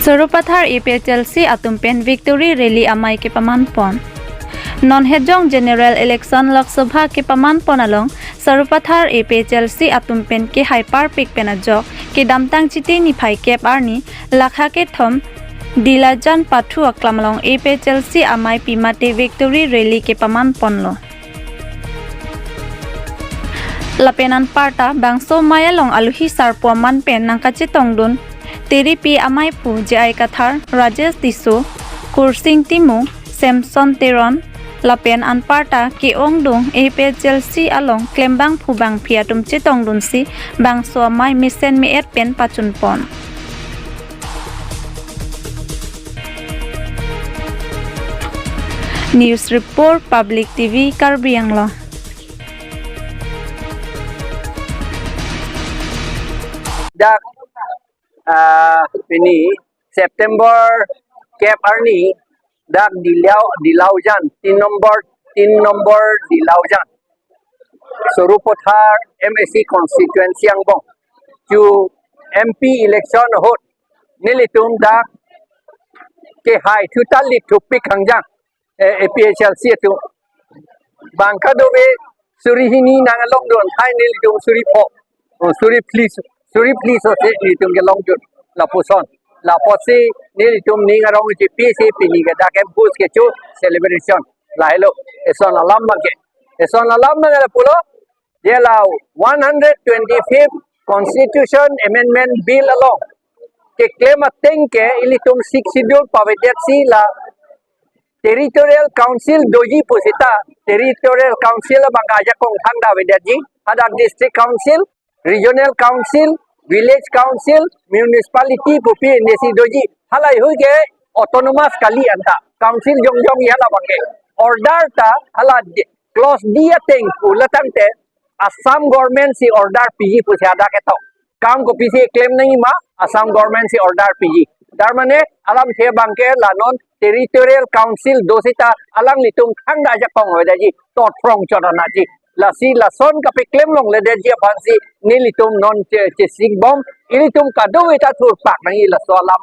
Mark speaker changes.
Speaker 1: Surupathar APHLC atum pen victory rally amai kepaman pon. Non hejong general election Lok Sabha kepaman pon along Surupathar APHLC atum pen ke hyper pick penajok ke damtang chiti ni phai kep arni lakha ke thom dilajan pathu aklamlong APHLC amai pimate victory rally kepaman pon lo. Lapenan parta bangso mayalong aluhi sarpo man pen nangkachi tongdun Tv amai pu jai kathar Rajesh Tiso Kursing Timu Samson Teron Lapen an parta ki ongdung APHLC along klembang phubang phiatum chitong dunsi bangso amai misen mi et pen pachun pon. News report Public Tv Karbi Anglong.
Speaker 2: Ini September Cap Arni dak dilaujan 3 nomor dilaujan Surupathar MSC constituency Anglong ju MP election hot nilitum dak ke hai thutali thupik hangjang APHLC tu bangka dobe surihini nangalong don hai nilitum suripho suri please ote nilitum ke longjun la puson la posi nilitum ningarong ji PC pini ke dak bus ke chu celebration la hello eson alam mage pulo je la 125th constitution amendment bill along ke claim ateng ke ilitum 6 schedule pavedet si la territorial council doji pusita territorial council bangaja kong thangda vedet ji ada district council regional council village council municipality pupi nesi doji halai huige autonomous kali anta council jong yala bange order ta hala clause dia teng ulatante Assam government si order PG pusiada keto kam ko pisi claim nahi ma Assam government si order PG dar mane alam se bangke lanon territorial council dosita alang litung khangda ja kong hodaji tot from chodana ji lasi lason kape claim long le deji fansi nilitum non che sig bom ilitum kado eta tur pak nang ila solam